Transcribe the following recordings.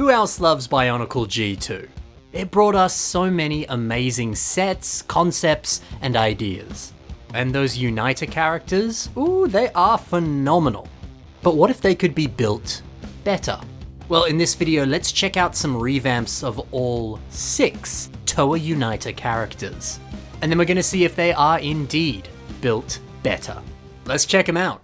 Who else loves Bionicle G2? It brought us so many amazing sets, concepts, and ideas. And those Uniter characters, ooh, they are phenomenal. But what if they could be built better? Well, in this video, let's check out some revamps of all 6 Toa Uniter characters. And then we're going to see if they are indeed built better. Let's check them out.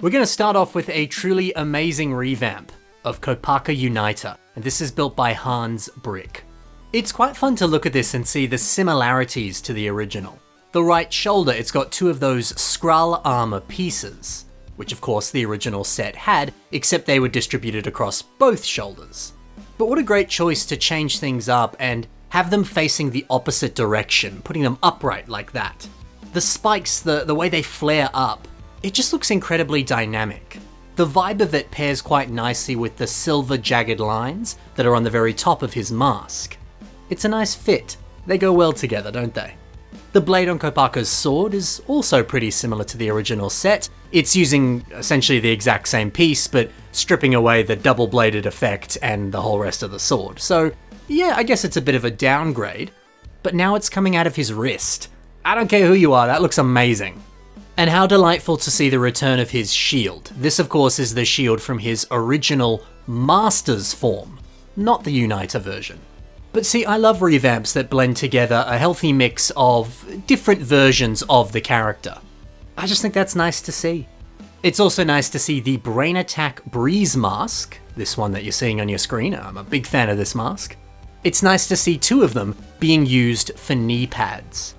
We're going to start off with a truly amazing revamp of Kopaka Uniter, and this is built by Hans Brick. It's quite fun to look at this and see the similarities to the original. The right shoulder, it's got 2 of those Skrull armor pieces, which of course the original set had, except they were distributed across both shoulders. But what a great choice to change things up and have them facing the opposite direction, putting them upright like that. The spikes, the way they flare up, it just looks incredibly dynamic. The vibe of it pairs quite nicely with the silver jagged lines that are on the very top of his mask. It's a nice fit. They go well together, don't they? The blade on Kopaka's sword is also pretty similar to the original set. It's using essentially the exact same piece, but stripping away the double-bladed effect and the whole rest of the sword. So yeah, I guess it's a bit of a downgrade, but now it's coming out of his wrist. I don't care who you are, that looks amazing. And how delightful to see the return of his shield. This of course is the shield from his original Master's form, not the Uniter version. But see, I love revamps that blend together a healthy mix of different versions of the character. I just think that's nice to see. It's also nice to see the Brain Attack Breeze mask, this one that you're seeing on your screen. I'm a big fan of this mask. It's nice to see 2 of them being used for knee pads.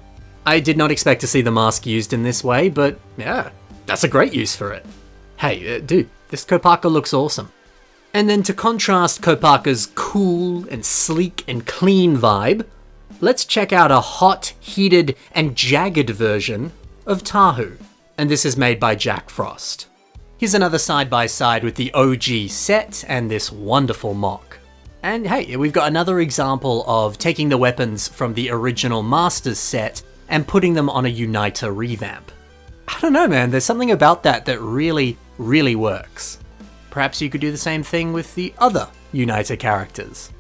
I did not expect to see the mask used in this way, but yeah, that's a great use for it. Hey, dude, this Kopaka looks awesome. And then to contrast Kopaka's cool and sleek and clean vibe, let's check out a hot, heated, and jagged version of Tahu. And this is made by Jack Frost. Here's another side-by-side with the OG set and this wonderful mock. And hey, we've got another example of taking the weapons from the original Masters set and putting them on a Uniter revamp. I don't know, man, there's something about that that really, really works. Perhaps you could do the same thing with the other Uniter characters.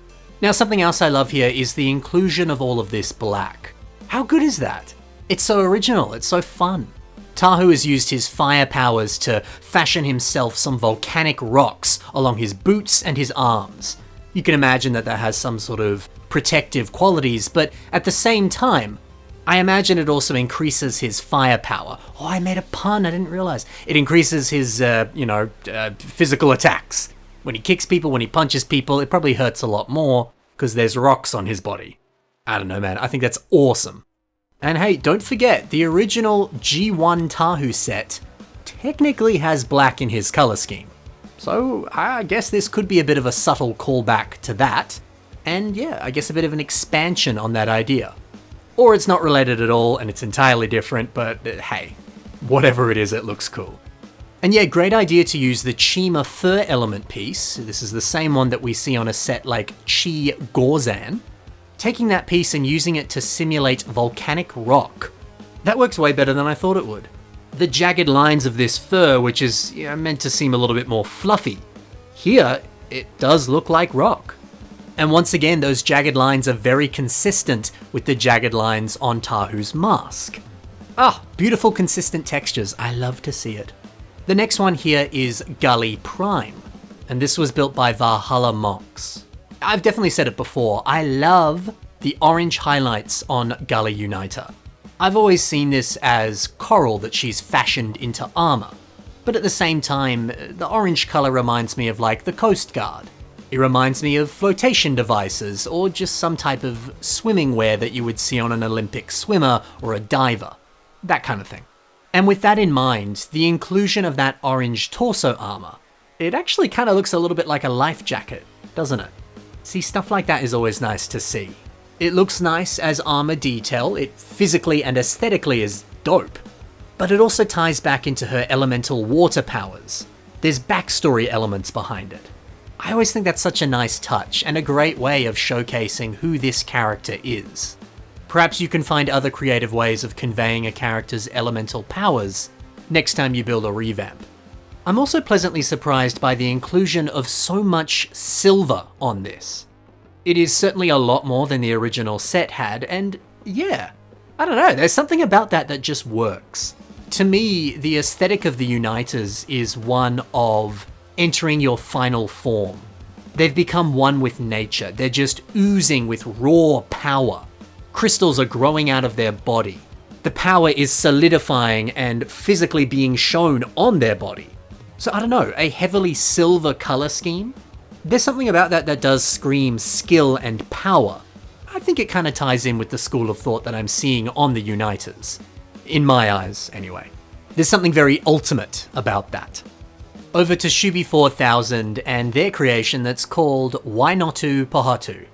Now, something else I love here is the inclusion of all of this black. How good is that? It's so original, it's so fun. Tahu has used his fire powers to fashion himself some volcanic rocks along his boots and his arms. You can imagine that has some sort of protective qualities, but at the same time, I imagine it also increases his firepower. Oh, I made a pun, I didn't realize. It increases his, physical attacks. When he kicks people, when he punches people, it probably hurts a lot more because there's rocks on his body. I don't know, man, I think that's awesome. And hey, don't forget, the original G1 Tahu set technically has black in his color scheme. So I guess this could be a bit of a subtle callback to that. And yeah, I guess a bit of an expansion on that idea. Or it's not related at all and it's entirely different, but hey, whatever it is, it looks cool. And yeah, great idea to use the Chima fur element piece. This is the same one that we see on a set like Chi Gorzan. Taking that piece and using it to simulate volcanic rock. That works way better than I thought it would. The jagged lines of this fur, which is meant to seem a little bit more fluffy. Here, it does look like rock. And once again, those jagged lines are very consistent with the jagged lines on Tahu's mask. Ah, beautiful consistent textures, I love to see it. The next one here is Gully Prime, and this was built by Valhalla Mox. I've definitely said it before, I love the orange highlights on Gully Uniter. I've always seen this as coral that she's fashioned into armor, but at the same time, the orange color reminds me of like the Coast Guard. It reminds me of flotation devices or just some type of swimming wear that you would see on an Olympic swimmer or a diver. That kind of thing. And with that in mind, the inclusion of that orange torso armor, it actually kind of looks a little bit like a life jacket, doesn't it? See, stuff like that is always nice to see. It looks nice as armor detail, it physically and aesthetically is dope. But it also ties back into her elemental water powers. There's backstory elements behind it. I always think that's such a nice touch and a great way of showcasing who this character is. Perhaps you can find other creative ways of conveying a character's elemental powers next time you build a revamp. I'm also pleasantly surprised by the inclusion of so much silver on this. It is certainly a lot more than the original set had, and yeah, I don't know, there's something about that that just works. To me, the aesthetic of the Uniters is one of entering your final form. They've become one with nature. They're just oozing with raw power. Crystals are growing out of their body. The power is solidifying and physically being shown on their body. So I don't know, a heavily silver color scheme? There's something about that that does scream skill and power. I think it kind of ties in with the school of thought that I'm seeing on the Uniters. In my eyes, anyway. There's something very ultimate about that. Over to Shubi 4000 and their creation that's called Notu Phatu.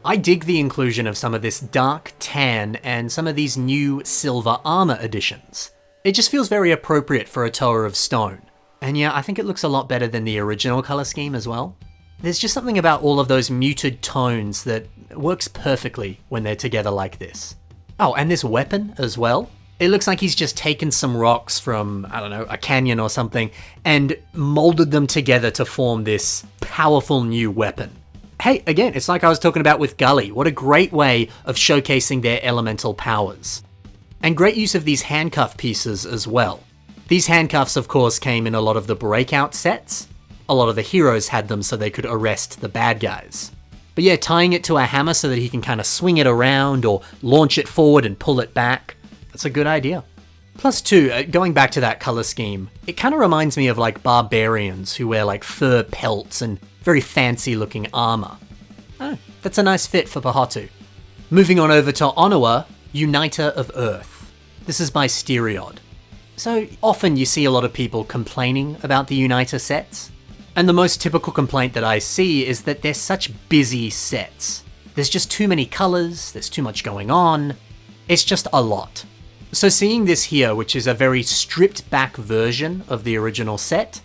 I dig the inclusion of some of this dark tan and some of these new silver armor additions. It just feels very appropriate for a Tower of Stone. And yeah, I think it looks a lot better than the original color scheme as well. There's just something about all of those muted tones that works perfectly when they're together like this. Oh, and this weapon as well. It looks like he's just taken some rocks from, I don't know, a canyon or something, and molded them together to form this powerful new weapon. Hey, again, it's like I was talking about with Gully. What a great way of showcasing their elemental powers. And great use of these handcuff pieces as well. These handcuffs, of course, came in a lot of the breakout sets. A lot of the heroes had them so they could arrest the bad guys. But yeah, tying it to a hammer so that he can kind of swing it around or launch it forward and pull it back. That's a good idea. Plus too, going back to that color scheme, it kind of reminds me of like barbarians who wear like fur pelts and very fancy looking armor. Oh, that's a nice fit for Phatu. Moving on over to Honoa, Uniter of Earth. This is by Stereod. So often you see a lot of people complaining about the Uniter sets. And the most typical complaint that I see is that they're such busy sets. There's just too many colors, there's too much going on. It's just a lot. So seeing this here, which is a very stripped back version of the original set,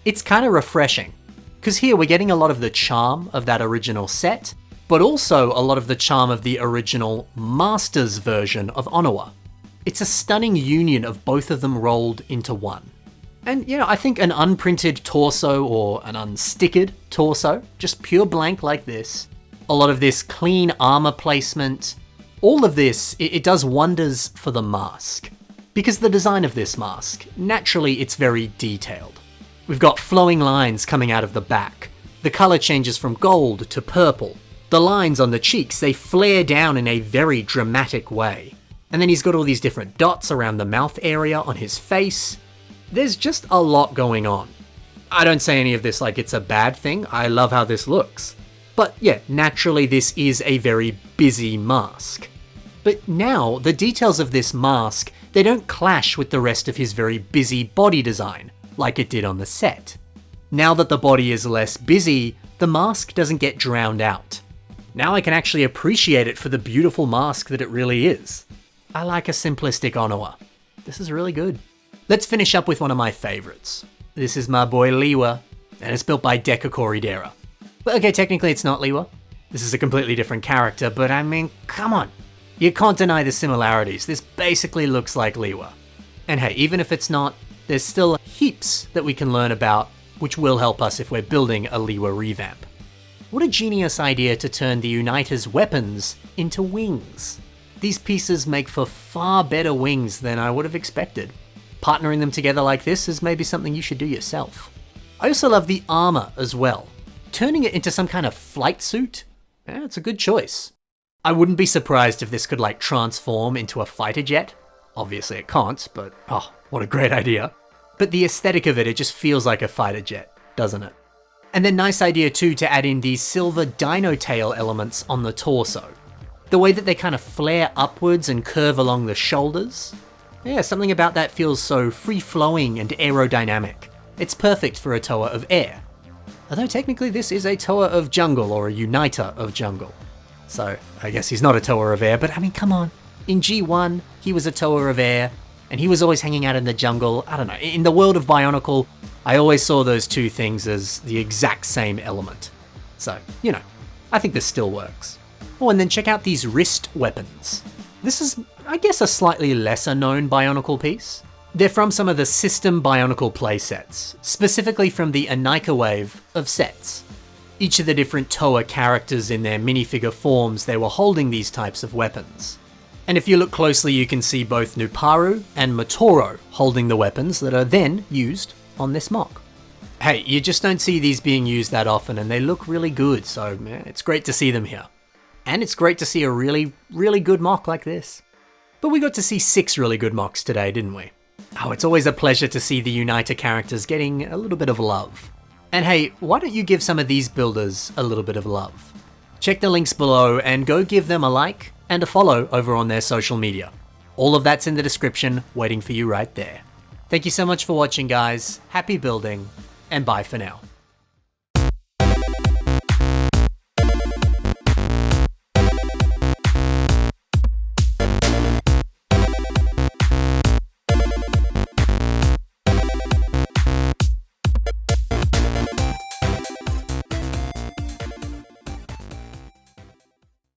it's kind of refreshing. Because here we're getting a lot of the charm of that original set, but also a lot of the charm of the original Masters version of Honoa. It's a stunning union of both of them rolled into one. And you know, I think an unprinted torso or an unstickered torso, just pure blank like this, a lot of this clean armor placement, all of this, it does wonders for the mask. Because the design of this mask, naturally it's very detailed. We've got flowing lines coming out of the back. The color changes from gold to purple. The lines on the cheeks, they flare down in a very dramatic way. And then he's got all these different dots around the mouth area on his face. There's just a lot going on. I don't say any of this like it's a bad thing. I love how this looks. But yeah, naturally this is a very busy mask. But now, the details of this mask, they don't clash with the rest of his very busy body design, like it did on the set. Now that the body is less busy, the mask doesn't get drowned out. Now I can actually appreciate it for the beautiful mask that it really is. I like a simplistic Honoa. This is really good. Let's finish up with one of my favorites. This is my boy Liwa, and it's built by Deca Corridera. But okay, technically it's not Liwa. This is a completely different character, but I mean, come on. You can't deny the similarities. This basically looks like Liwa. And hey, even if it's not, there's still heaps that we can learn about, which will help us if we're building a Liwa revamp. What a genius idea to turn the Uniter's weapons into wings. These pieces make for far better wings than I would have expected. Partnering them together like this is maybe something you should do yourself. I also love the armor as well. Turning it into some kind of flight suit? Yeah, it's a good choice. I wouldn't be surprised if this could like transform into a fighter jet. Obviously it can't, but oh, what a great idea. But the aesthetic of it, it just feels like a fighter jet, doesn't it? And then nice idea too to add in these silver dino tail elements on the torso. The way that they kind of flare upwards and curve along the shoulders. Yeah, something about that feels so free-flowing and aerodynamic. It's perfect for a Tower of Air. Although technically this is a Tower of Jungle or a Uniter of Jungle. So I guess he's not a Tower of Air, but I mean, come on. In G1, he was a Tower of Air, and he was always hanging out in the jungle. I don't know, in the world of Bionicle, I always saw those two things as the exact same element. So, you know, I think this still works. Oh, and then check out these wrist weapons. This is, I guess, a slightly lesser known Bionicle piece. They're from some of the System Bionicle playsets, specifically from the Anika wave of sets. Each of the different Toa characters in their minifigure forms, they were holding these types of weapons. And if you look closely, you can see both Nuparu and Motoro holding the weapons that are then used on this mock. Hey, you just don't see these being used that often, and they look really good, so it's great to see them here. And it's great to see a really, really good mock like this. But we got to see 6 really good mocks today, didn't we? Oh, it's always a pleasure to see the Uniter characters getting a little bit of love. And hey, why don't you give some of these builders a little bit of love? Check the links below and go give them a like and a follow over on their social media. All of that's in the description, waiting for you right there. Thank you so much for watching, guys. Happy building, and bye for now.